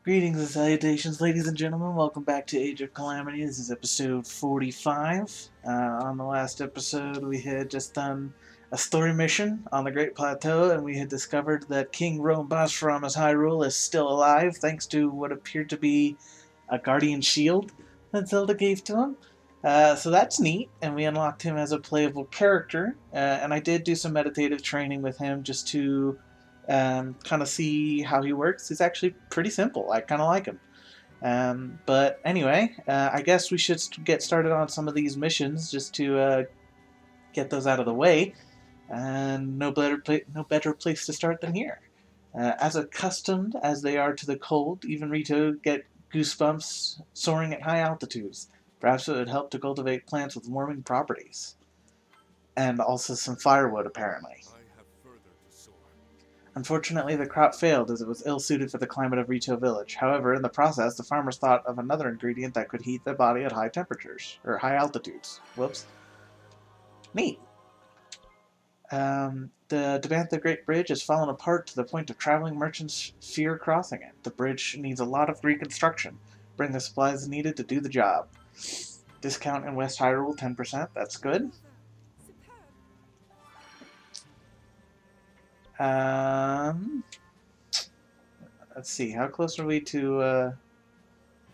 Greetings and salutations, ladies and gentlemen. Welcome back to Age of Calamity. This is episode 45. On the last episode, we had just done a story mission on the Great Plateau, and we had discovered that King Rhoam from his Hyrule is still alive, thanks to what appeared to be a guardian shield that Zelda gave to him. So that's neat, and we unlocked him as a playable character. And I did do some meditative training with him just to kind of see how he works. He's actually pretty simple. I kind of like him. But anyway, I guess we should get started on some of these missions just to get those out of the way. And no better place to start than here. As accustomed as they are to the cold, even Rito get goosebumps soaring at high altitudes. Perhaps it would help to cultivate plants with warming properties. And also some firewood, apparently. Unfortunately, the crop failed as it was ill-suited for the climate of Rito Village. However, in the process, the farmers thought of another ingredient that could heat the body at high temperatures, or high altitudes. Whoops. Neat. The Devantha Great Bridge has fallen apart to the point of traveling merchants fear crossing it. The bridge needs a lot of reconstruction. Bring the supplies needed to do the job. Discount in West Hyrule, 10%. That's good. Let's see, how close are we to, oh,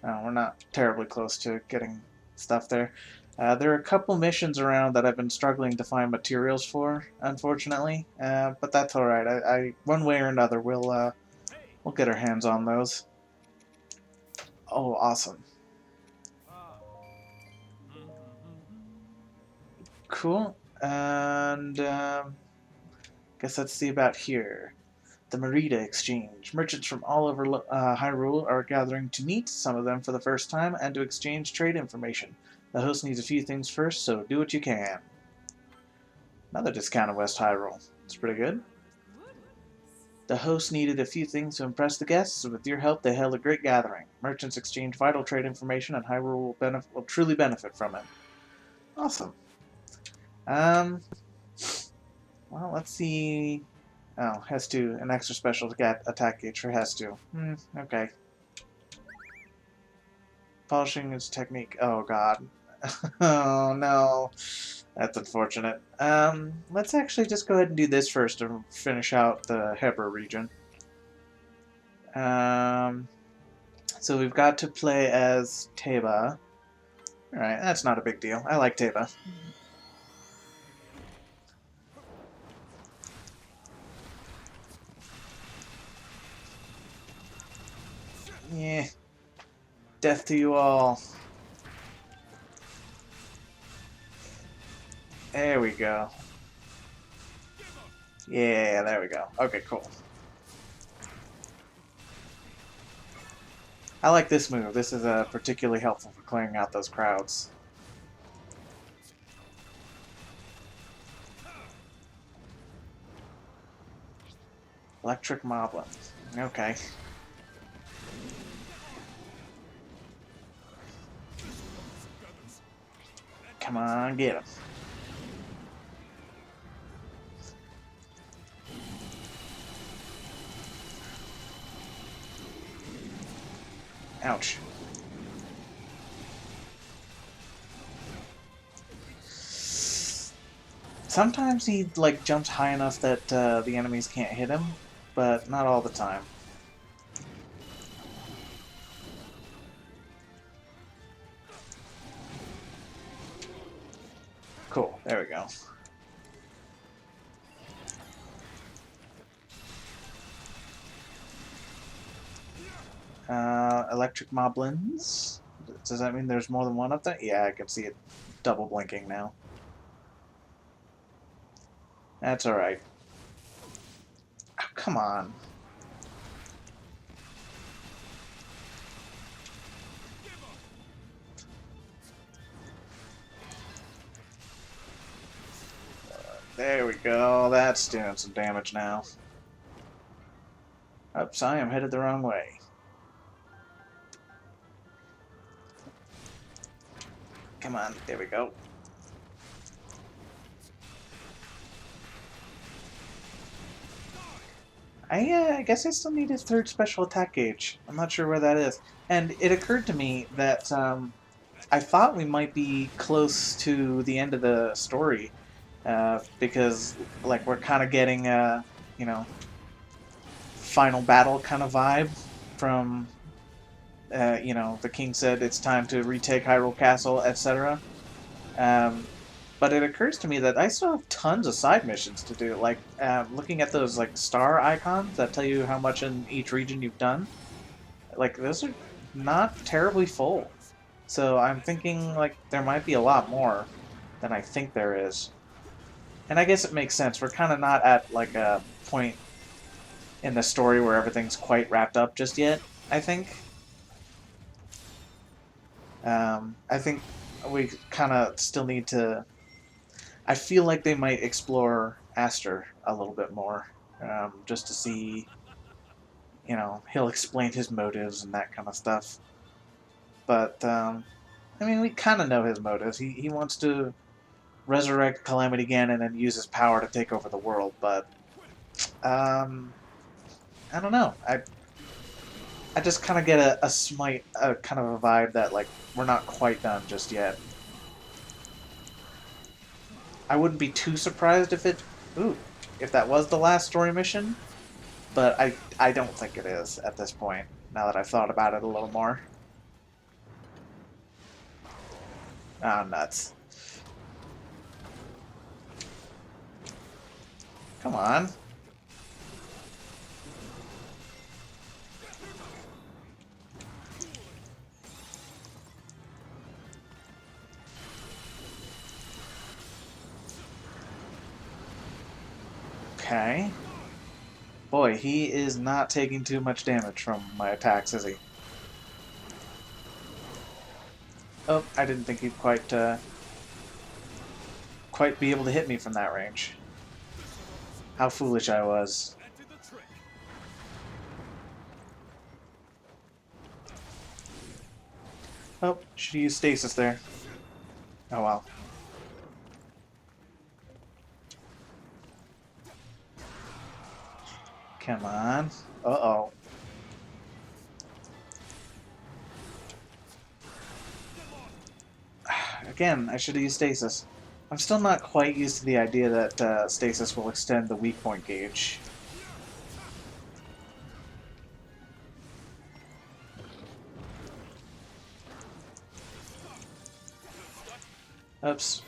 we're not terribly close to getting stuff there. There are a couple missions around that I've been struggling to find materials for, unfortunately, but that's alright. I one way or another, we'll get our hands on those. Oh, awesome. Cool, and, guess let's see about here. The Merida Exchange. Merchants from all over Hyrule are gathering to meet, some of them for the first time, and to exchange trade information. The host needs a few things first, so do what you can. Another discount in West Hyrule. It's pretty good. The host needed a few things to impress the guests, and with your help they held a great gathering. Merchants exchange vital trade information, and Hyrule will truly benefit from it. Awesome. Well, let's see. Oh, Hestu, an extra special attack gauge for Hestu. Okay. Polishing his technique. Oh, God. Oh, no. That's unfortunate. Let's actually just go ahead and do this first to finish out the Hebra region. So we've got to play as Teba. Alright, that's not a big deal. I like Teba. Yeah. Death to you all. There we go. Yeah, there we go. Okay, cool. I like this move. This is particularly helpful for clearing out those crowds. Electric Moblin. Okay. Come on, get him. Ouch. Sometimes he like jumps high enough that the enemies can't hit him, but not all the time. Cool, there we go. Electric Moblins. Does that mean there's more than one of them? Yeah, I can see it double blinking now. That's alright. Oh, come on. There we go. That's doing some damage now. Oops, I am headed the wrong way. Come on, there we go. I guess I still need his third special attack gauge. I'm not sure where that is. And it occurred to me that I thought we might be close to the end of the story because like we're kind of getting you know, final battle kind of vibe from you know, the king said it's time to retake Hyrule Castle, etc. Um, but it occurs to me that I still have tons of side missions to do. Like looking at those like star icons that tell you how much in each region you've done. Like those are not terribly full. So I'm thinking like there might be a lot more than I think there is. And I guess it makes sense. We're kind of not at like a point in the story where everything's quite wrapped up just yet, I think. I think we kind of still need to. I feel like they might explore Aster a little bit more, just to see, you know, he'll explain his motives and that kind of stuff. But I mean, we kind of know his motives. He wants to resurrect Calamity again and then use his power to take over the world. But um, I don't know. I just kind of get a kind of a vibe that like we're not quite done just yet. I wouldn't be too surprised if if that was the last story mission, but I don't think it is at this point. Now that I've thought about it a little more. Ah, nuts! Come on. Okay. Boy, he is not taking too much damage from my attacks, is he? Oh, I didn't think he'd quite be able to hit me from that range. How foolish I was. Oh, should use stasis there. Oh well. Come on. Uh-oh. Again, I should have used stasis. I'm still not quite used to the idea that stasis will extend the weak point gauge. Oops.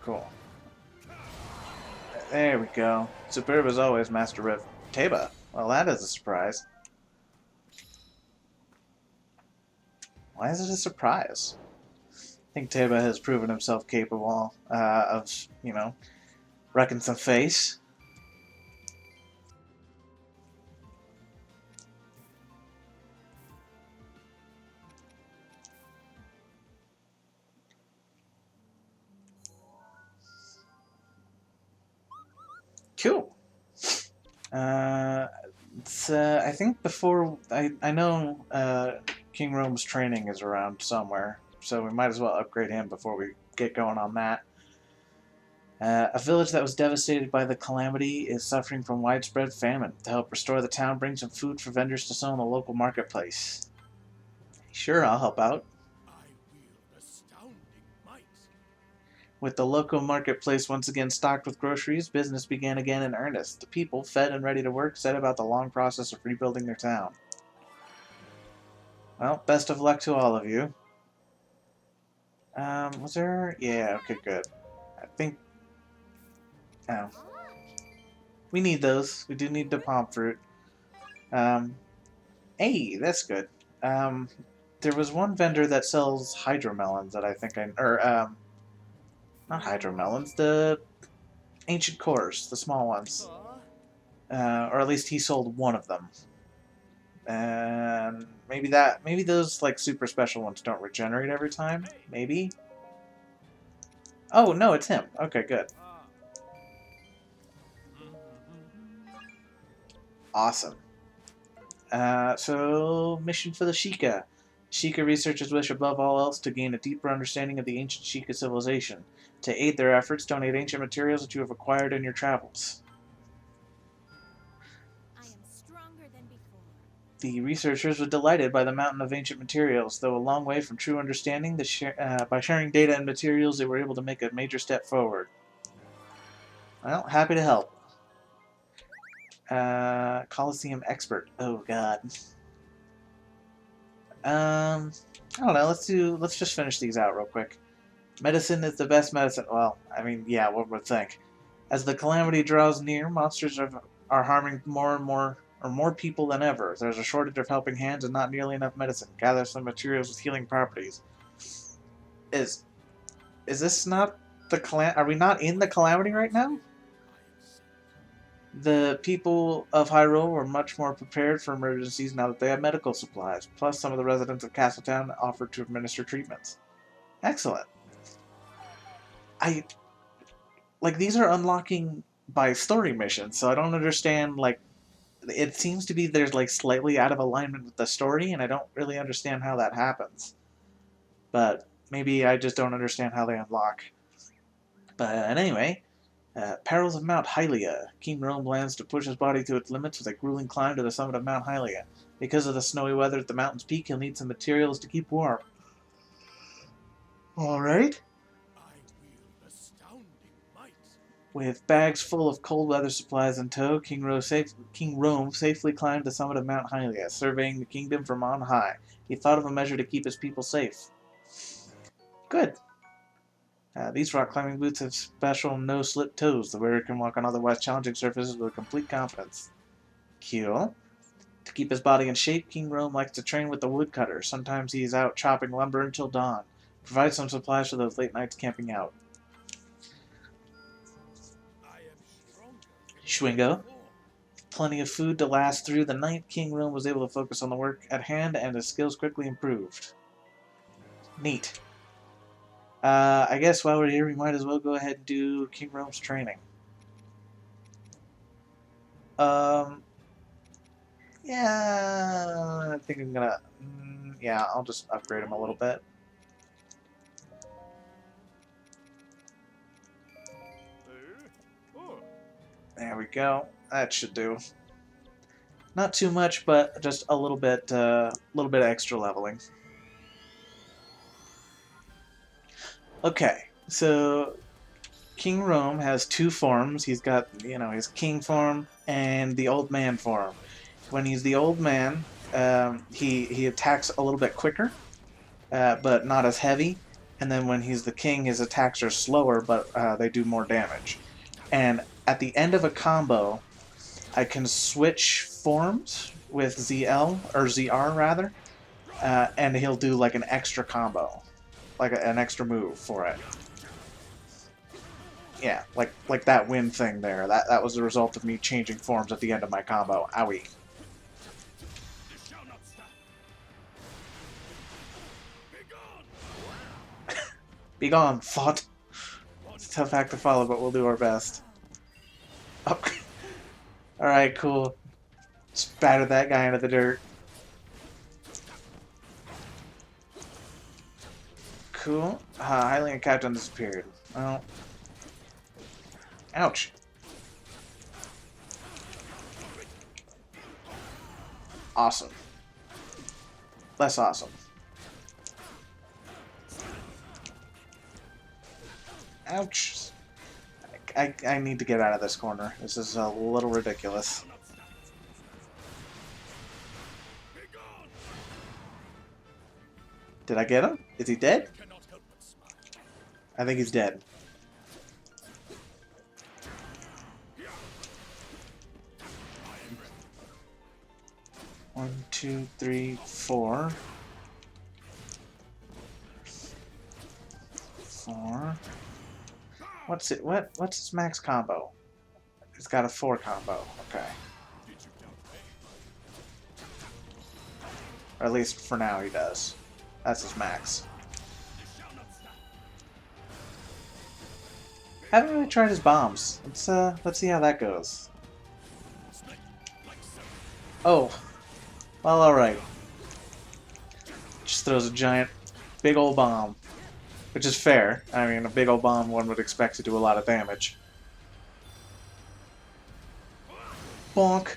Cool. There we go. Superb as always, Master Riv. Teba. Well, that is a surprise. Why is it a surprise? I think Teba has proven himself capable of, you know, wrecking some face. Cool. I think before I know King Rhoam's training is around somewhere, so we might as well upgrade him before we get going on that. A village that was devastated by the calamity is suffering from widespread famine. To help restore the town, bring some food for vendors to sell in the local marketplace. Sure, I'll help out. With the local marketplace once again stocked with groceries, business began again in earnest. The people, fed and ready to work, set about the long process of rebuilding their town. Well, best of luck to all of you. Was there... Yeah, okay, good. I think... Oh. We need those. We do need the palm fruit. Um, hey, that's good. There was one vendor that sells hydromelons that I think I... Or, not hydromelons, the ancient cores, the small ones. Or at least he sold one of them. And maybe those like super special ones don't regenerate every time. Maybe. Oh no, it's him. Okay, good. Awesome. So mission for the Sheikah. Sheikah researchers wish above all else to gain a deeper understanding of the ancient Sheikah civilization. To aid their efforts, donate ancient materials that you have acquired in your travels. I am stronger than before. The researchers were delighted by the mountain of ancient materials, though a long way from true understanding. By sharing data and materials, they were able to make a major step forward. Well, happy to help. Coliseum expert. Oh God. I don't know. Let's just finish these out real quick. Medicine is the best medicine. Well, I mean, yeah, one would think. As the calamity draws near, monsters are harming more and more, or more people than ever. There's a shortage of helping hands and not nearly enough medicine. Gather some materials with healing properties. Is this not the Are we not in the calamity right now? The people of Hyrule were much more prepared for emergencies now that they have medical supplies. Plus, some of the residents of Castletown offered to administer treatments. Excellent. I like these are unlocking by story missions, so I don't understand. Like, it seems to be there's like slightly out of alignment with the story, and I don't really understand how that happens. But maybe I just don't understand how they unlock. But anyway, Perils of Mount Hylia. King Rhoam plans to push his body to its limits with a grueling climb to the summit of Mount Hylia. Because of the snowy weather at the mountain's peak, he'll need some materials to keep warm. Alright. With bags full of cold weather supplies in tow, King Rhoam safely climbed the summit of Mount Hylia, surveying the kingdom from on high. He thought of a measure to keep his people safe. Good. These rock climbing boots have special no-slip toes. The wearer can walk on otherwise challenging surfaces with complete confidence. Cool. To keep his body in shape, King Rhoam likes to train with the woodcutter. Sometimes he's out chopping lumber until dawn. Provide some supplies for those late nights camping out. Schwingo. Plenty of food to last through the night, King Rhoam was able to focus on the work at hand, and his skills quickly improved. Neat. I guess while we're here, we might as well go ahead and do King Rhoam's training. Yeah, I think I'm gonna... yeah, I'll just upgrade him a little bit. There we go. That should do. Not too much, but just a little bit extra leveling. Okay, so King Rhoam has two forms. He's got, his king form and the old man form. When he's the old man, he attacks a little bit quicker, but not as heavy. And then when he's the king, his attacks are slower, but they do more damage. And at the end of a combo, I can switch forms with ZL, or ZR rather, and he'll do like an extra combo, like an extra move for it. Yeah, like that wind thing there. That was the result of me changing forms at the end of my combo. Owie. Be gone, thought. It's a tough act to follow, but we'll do our best. Oh. Alright, cool. Spatter that guy into the dirt. Cool. Hylian Captain disappeared. Well. Ouch. Awesome. Less awesome. Ouch. I need to get out of this corner. This is a little ridiculous. Did I get him? Is he dead? I think he's dead. One, two, three, four. Four. What's his max combo? It's got a 4 combo. Okay. Or at least for now he does. That's his max. Haven't really tried his bombs. Let's see how that goes. Oh. Well, alright. Just throws a giant, big old bomb. Which is fair. I mean, a big old bomb one would expect to do a lot of damage. Bonk!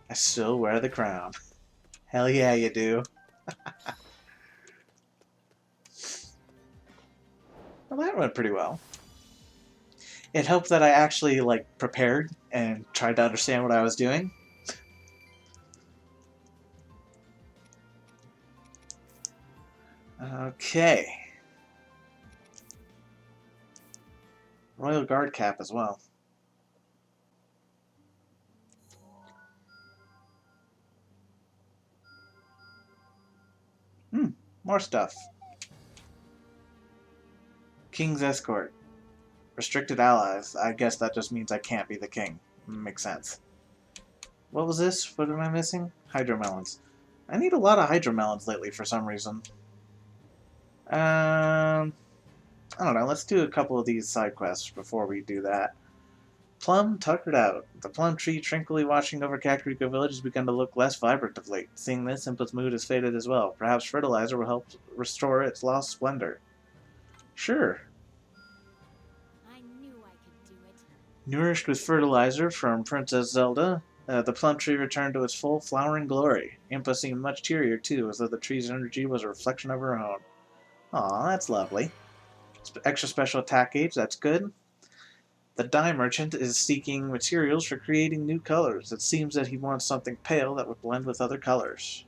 I still wear the crown. Hell yeah, you do. Well, that went pretty well. It helped that I actually, like, prepared and tried to understand what I was doing. Okay. Royal Guard cap as well. More stuff. King's Escort. Restricted allies. I guess that just means I can't be the king. Makes sense. What was this? What am I missing? Hydromelons. I need a lot of hydromelons lately for some reason. I don't know. Let's do a couple of these side quests before we do that. Plum tuckered out. The plum tree tranquilly watching over Kakariko Village has begun to look less vibrant of late. Seeing this, Impa's mood has faded as well. Perhaps fertilizer will help restore its lost splendor. Sure. I knew I could do it. Nourished with fertilizer from Princess Zelda, the plum tree returned to its full flowering glory. Impa seemed much cheerier too, as though the tree's energy was a reflection of her own. Aw, that's lovely. Extra special attack gauge, that's good. The dye merchant is seeking materials for creating new colors. It seems that he wants something pale that would blend with other colors.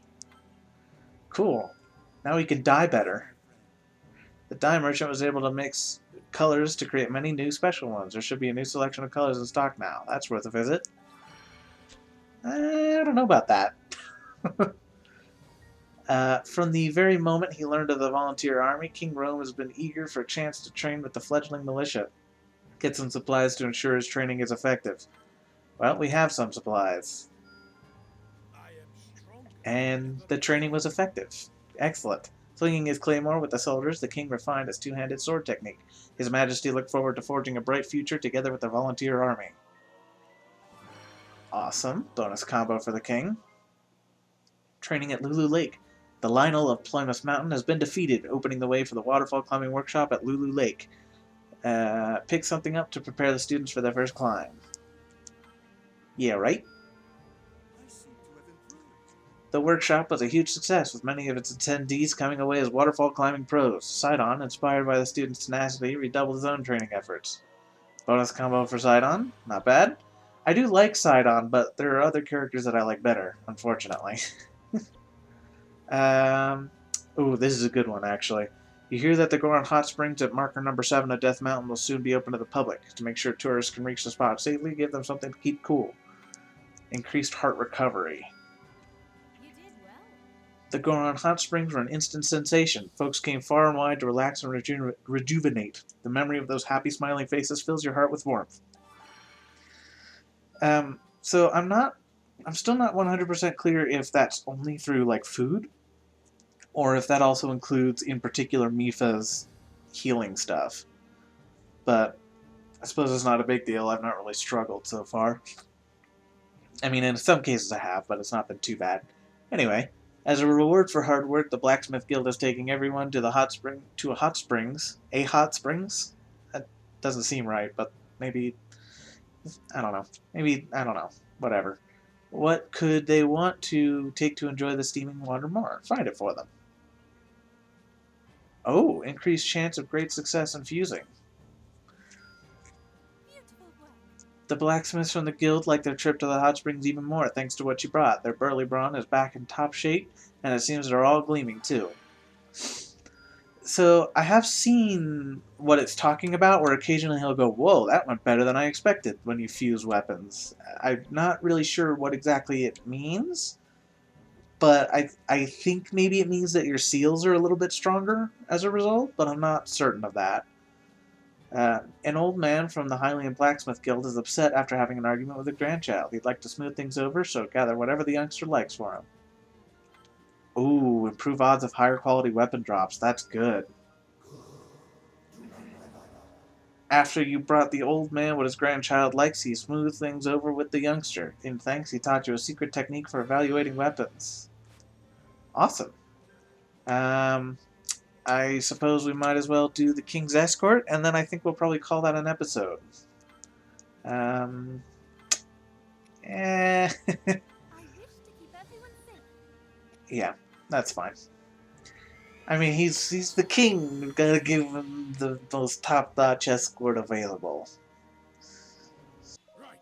Cool. Now he can dye better. The dye merchant was able to mix colors to create many new special ones. There should be a new selection of colors in stock now. That's worth a visit. I don't know about that. From the very moment he learned of the volunteer army, King Rhoam has been eager for a chance to train with the fledgling militia. Get some supplies to ensure his training is effective. Well, we have some supplies. And the training was effective. Excellent. Flinging his claymore with the soldiers, the king refined his two-handed sword technique. His Majesty looked forward to forging a bright future together with the volunteer army. Awesome. Bonus combo for the king. Training at Lulu Lake. The Lionel of Plymouth Mountain has been defeated, opening the way for the waterfall climbing workshop at Lulu Lake. Pick something up to prepare the students for their first climb. Yeah, right? The workshop was a huge success, with many of its attendees coming away as waterfall climbing pros. Sidon, inspired by the students' tenacity, redoubled his own training efforts. Bonus combo for Sidon. Not bad. I do like Sidon, but there are other characters that I like better, unfortunately. Ooh, this is a good one, actually. You hear that the Goron Hot Springs at marker number 7 of Death Mountain will soon be open to the public. To make sure tourists can reach the spot safely, give them something to keep cool. Increased heart recovery. You did well. The Goron Hot Springs were an instant sensation. Folks came far and wide to relax and rejuvenate. The memory of those happy, smiling faces fills your heart with warmth. So I'm still not 100% clear if that's only through, like, food, or if that also includes, in particular, Mipha's healing stuff. But I suppose it's not a big deal. I've not really struggled so far. I mean, in some cases I have, but it's not been too bad. Anyway, as a reward for hard work, the Blacksmith Guild is taking everyone to a hot springs. A hot springs? That doesn't seem right, but maybe, I don't know. Maybe, I don't know. Whatever. What could they want to take to enjoy the steaming water more? Find it for them. Oh, increased chance of great success in fusing. Beautiful work. The blacksmiths from the guild like their trip to the hot springs even more, thanks to what you brought. Their burly brawn is back in top shape, and it seems they're all gleaming too. So, I have seen what it's talking about, where occasionally he'll go, whoa, that went better than I expected when you fuse weapons. I'm not really sure what exactly it means, but I think maybe it means that your seals are a little bit stronger as a result, but I'm not certain of that. An old man from the Hylian Blacksmith Guild is upset after having an argument with a grandchild. He'd like to smooth things over, so gather whatever the youngster likes for him. Ooh, improve odds of higher quality weapon drops. That's good. After you brought the old man what his grandchild likes, he smoothed things over with the youngster. In thanks, he taught you a secret technique for evaluating weapons. Awesome. Um, I suppose we might as well do the King's Escort, and then I think we'll probably call that an episode. Um, eh, I wish to keep everyone safe. yeah, that's fine. I mean, he's the king. We've got to give him the most top-notch escort available. Right.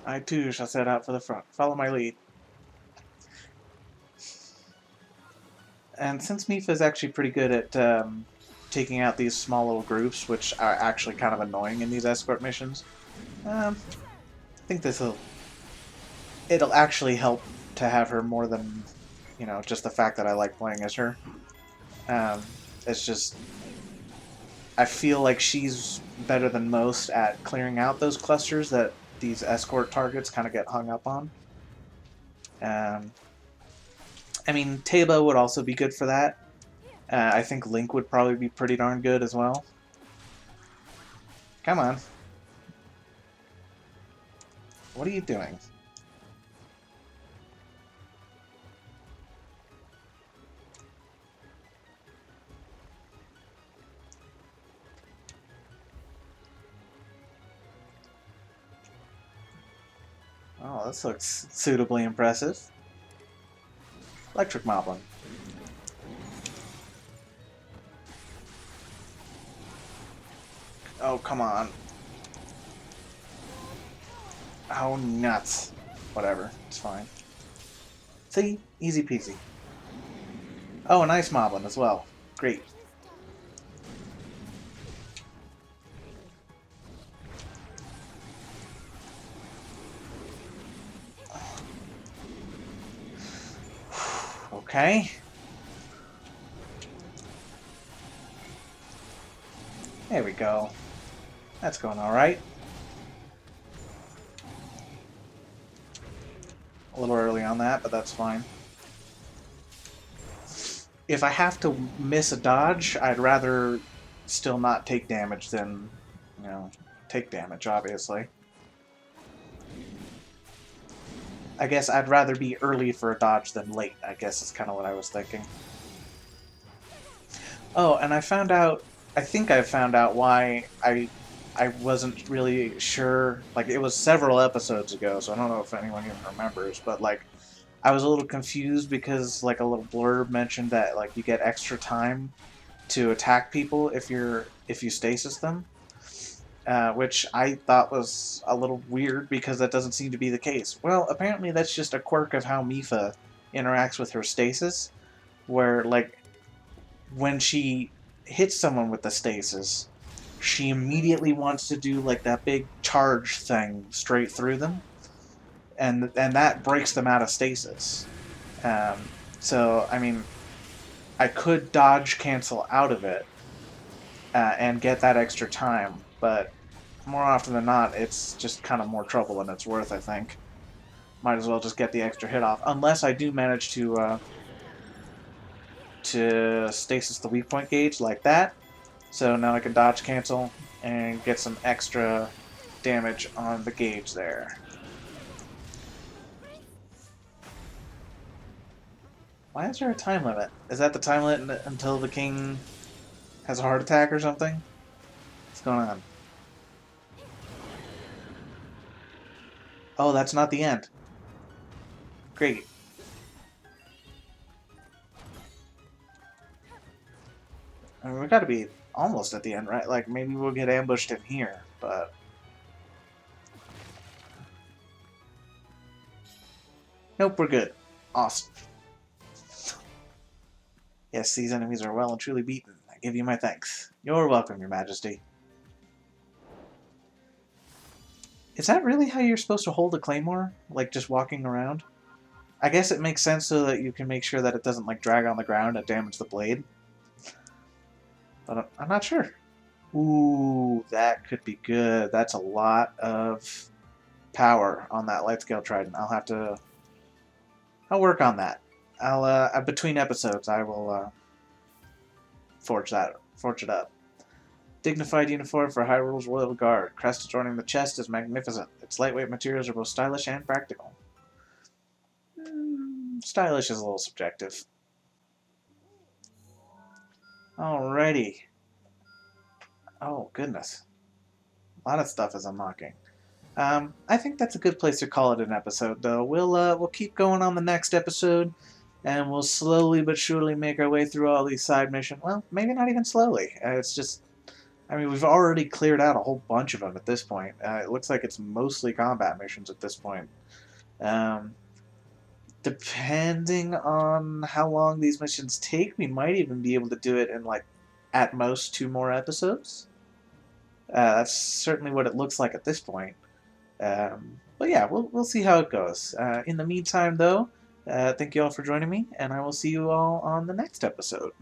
I too shall set out for the front. Follow my lead. And since Mifa's actually pretty good at taking out these small little groups, which are actually kind of annoying in these escort missions, I think it'll actually help to have her more than, you know, just the fact that I like playing as her. It's just, I feel like she's better than most at clearing out those clusters that these escort targets kind of get hung up on. I mean, Teba would also be good for that. I think Link would probably be pretty darn good as well. Come on. What are you doing? Oh, this looks suitably impressive. Electric Moblin. Oh, come on. Oh, nuts. Whatever, it's fine. See? Easy peasy. Oh, a nice Moblin as well. Great. Okay. There we go. That's going alright. A little early on that, but that's fine. If I have to miss a dodge, I'd rather still not take damage than, you know, take damage, obviously. I guess I'd rather be early for a dodge than late, I guess is kind of what I was thinking. Oh, and I found out, I think I found out why I wasn't really sure, like it was several episodes ago, so I don't know if anyone even remembers, but like I was a little confused because like a little blurb mentioned that like you get extra time to attack people if you stasis them, which I thought was a little weird because that doesn't seem to be the case. Well, apparently that's just a quirk of how Mifa interacts with her stasis, where like when she hits someone with the stasis, she immediately wants to do like that big charge thing straight through them, and that breaks them out of stasis. Um, so I mean, I could dodge cancel out of it and get that extra time, but more often than not, it's just kind of more trouble than it's worth, I think. Might as well just get the extra hit off, unless I do manage to stasis the weak point gauge like that. So now I can dodge cancel and get some extra damage on the gauge there. Why is there a time limit? Is that the time limit until the king has a heart attack or something? What's going on? Oh, that's not the end. Great. I mean, we gotta be almost at the end, right? Like, maybe we'll get ambushed in here, but... Nope, we're good. Awesome. Yes, these enemies are well and truly beaten. I give you my thanks. You're welcome, your majesty. Is that really how you're supposed to hold a claymore? Like, just walking around? I guess it makes sense so that you can make sure that it doesn't, like, drag on the ground and damage the blade. But I'm not sure. Ooh, that could be good. That's a lot of power on that light scale trident. I'll work on that. Between episodes, I will forge it up. Dignified uniform for Hyrule's Royal Guard. Crest adorning the chest is magnificent. Its lightweight materials are both stylish and practical. Stylish is a little subjective. Alrighty. Oh, goodness. A lot of stuff is unlocking. I think that's a good place to call it an episode, though. We'll keep going on the next episode, and we'll slowly but surely make our way through all these side missions. Well, maybe not even slowly. It's just, I mean, we've already cleared out a whole bunch of them at this point. It looks like it's mostly combat missions at this point. Um, Depending on how long these missions take, we might even be able to do it in like at most 2 more episodes. That's certainly what it looks like at this point. But yeah, we'll see how it goes. In the meantime, though, thank you all for joining me, and I will see you all on the next episode.